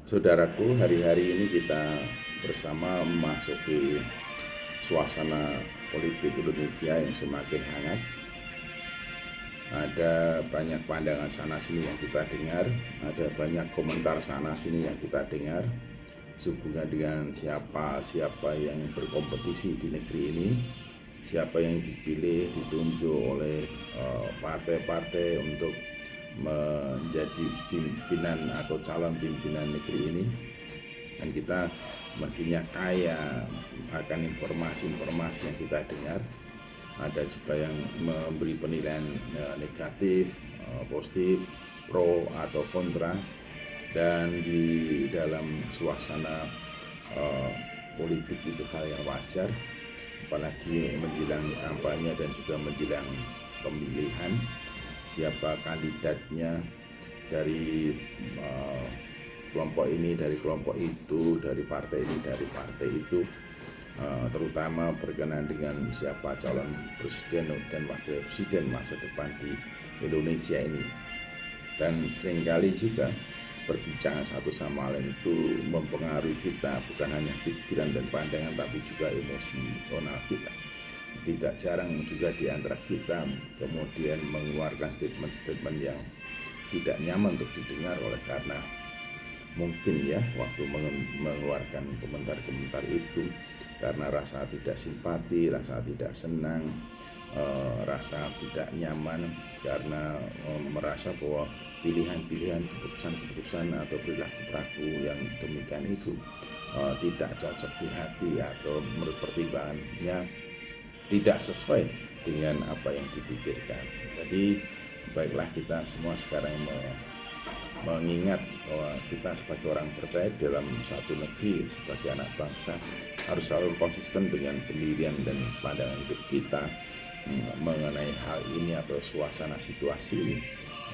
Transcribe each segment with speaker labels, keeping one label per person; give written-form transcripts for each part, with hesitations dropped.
Speaker 1: Saudaraku, hari-hari ini kita bersama memasuki suasana politik Indonesia yang semakin hangat. Ada banyak pandangan sana-sini yang kita dengar, ada banyak komentar sana-sini yang kita dengar sehubungan dengan siapa yang berkompetisi di negeri ini, siapa yang dipilih, ditunjuk oleh partai-partai untuk menjadi pimpinan atau calon pimpinan negeri ini. Dan kita mestinya kaya akan informasi-informasi yang kita dengar. Ada juga yang memberi penilaian negatif, positif, pro atau kontra. Dan di dalam suasana politik itu hal yang wajar, apalagi menjelang kampanye dan juga menjelang pemilihan. Siapa kandidatnya dari kelompok ini, dari kelompok itu, dari partai ini, dari partai itu, terutama berkenaan dengan siapa calon presiden dan wakil presiden masa depan di Indonesia ini. Dan seringkali juga perbincangan satu sama lain itu mempengaruhi kita, bukan hanya pikiran dan pandangan, tapi juga emosional kita. Tidak jarang juga di antara kita kemudian mengeluarkan statement-statement yang tidak nyaman untuk didengar, oleh karena mungkin ya waktu mengeluarkan komentar-komentar itu karena rasa tidak simpati, rasa tidak senang, rasa tidak nyaman karena merasa bahwa pilihan-pilihan, keputusan-keputusan atau perilaku-perilaku yang demikian itu tidak cocok di hati atau menurut pertimbangannya tidak sesuai dengan apa yang dipikirkan. Jadi baiklah kita semua sekarang mengingat bahwa kita sebagai orang percaya dalam satu negeri, sebagai anak bangsa, harus selalu konsisten dengan pendirian dan pandangan hidup kita mengenai hal ini atau suasana situasi ini,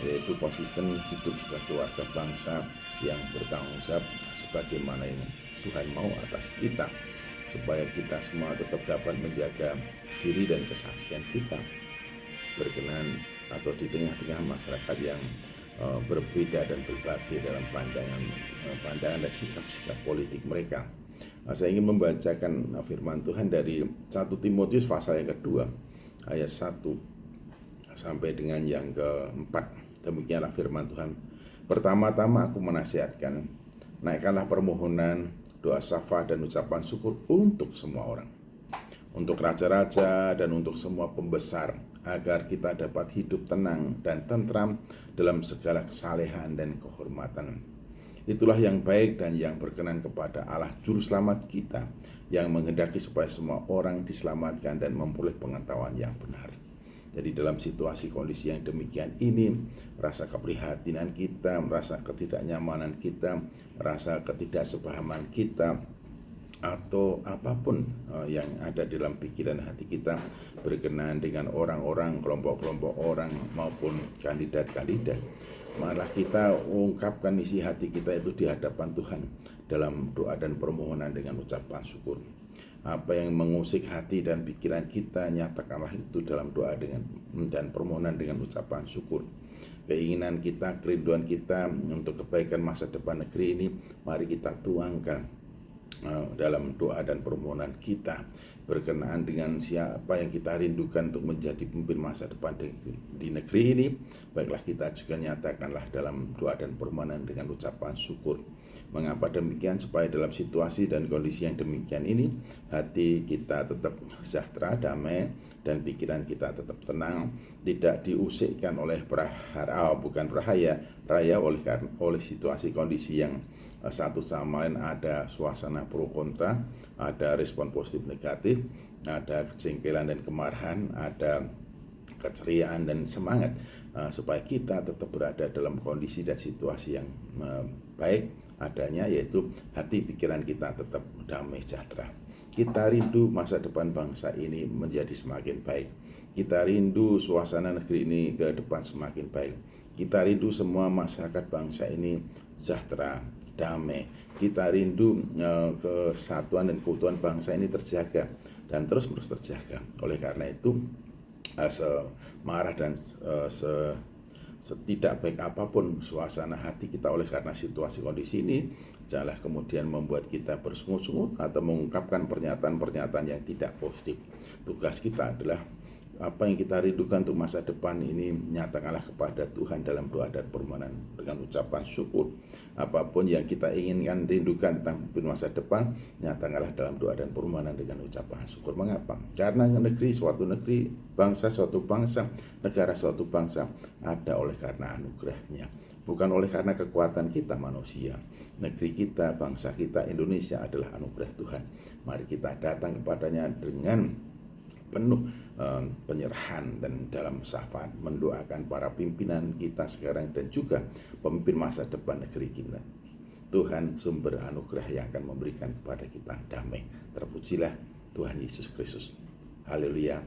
Speaker 1: yaitu konsisten hidup sebagai warga bangsa yang bertanggung jawab sebagaimana yang Tuhan mau atas kita, supaya kita semua tetap dapat menjaga diri dan kesaksian kita berkenan atau di tengah-tengah masyarakat yang berbeda dan berbagai dalam pandangan dan sikap-sikap politik mereka. Saya ingin membacakan firman Tuhan dari 1 Timotius pasal yang kedua ayat 1 sampai dengan yang keempat. Demikianlah firman Tuhan. Pertama-tama aku menasihatkan, naikkanlah permohonan, doa syafaat dan ucapan syukur untuk semua orang, untuk raja-raja dan untuk semua pembesar, agar kita dapat hidup tenang dan tentram dalam segala kesalehan dan kehormatan. Itulah yang baik dan yang berkenan kepada Allah Juru Selamat kita, yang menghendaki supaya semua orang diselamatkan dan memperoleh pengetahuan yang benar. Jadi dalam situasi kondisi yang demikian ini, rasa keprihatinan kita, rasa ketidaknyamanan kita, rasa ketidaksepahaman kita, atau apapun yang ada dalam pikiran hati kita berkenaan dengan orang-orang, kelompok-kelompok orang maupun kandidat-kandidat, malah kita ungkapkan isi hati kita itu di hadapan Tuhan dalam doa dan permohonan dengan ucapan syukur. Apa yang mengusik hati dan pikiran kita, nyatakanlah itu dalam doa dan permohonan dengan ucapan syukur. Keinginan kita, kerinduan kita untuk kebaikan masa depan negeri ini, mari kita tuangkan dalam doa dan permohonan kita berkenaan dengan siapa yang kita rindukan untuk menjadi pemimpin masa depan di negeri ini. Baiklah kita juga nyatakanlah dalam doa dan permohonan dengan ucapan syukur. Mengapa demikian? Supaya dalam situasi dan kondisi yang demikian ini, hati kita tetap sejahtera, damai, dan pikiran kita tetap tenang, tidak diusikkan oleh raya oleh situasi kondisi yang satu sama lain ada suasana pro kontra, ada respon positif negatif, ada kejengkelan dan kemarahan, ada keceriaan dan semangat, supaya kita tetap berada dalam kondisi dan situasi yang baik adanya, yaitu hati pikiran kita tetap damai sejahtera. Kita rindu masa depan bangsa ini menjadi semakin baik. Kita rindu suasana negeri ini ke depan semakin baik. Kita rindu semua masyarakat bangsa ini sejahtera, damai. Kita rindu kesatuan dan keutuhan bangsa ini terjaga dan terus-menerus terjaga. Oleh karena itu, semarah dan setidak baik apapun suasana hati kita oleh karena situasi kondisi ini, janganlah kemudian membuat kita bersungut-sungut atau mengungkapkan pernyataan-pernyataan yang tidak positif. Tugas kita adalah apa yang kita rindukan untuk masa depan ini, nyatakanlah kepada Tuhan dalam doa dan permohonan dengan ucapan syukur. Apapun yang kita inginkan, rindukan tentang masa depan, nyatakanlah dalam doa dan permohonan dengan ucapan syukur. Mengapa? Karena suatu negeri, bangsa suatu bangsa, negara suatu bangsa ada oleh karena anugerahnya, bukan oleh karena kekuatan kita manusia. Negeri kita, bangsa kita, Indonesia adalah anugerah Tuhan. Mari kita datang kepadanya dengan penuh penyerahan dan dalam syafaat mendoakan para pimpinan kita sekarang dan juga pemimpin masa depan negeri kita. Tuhan sumber anugerah yang akan memberikan kepada kita damai. Terpujilah Tuhan Yesus Kristus. Haleluya.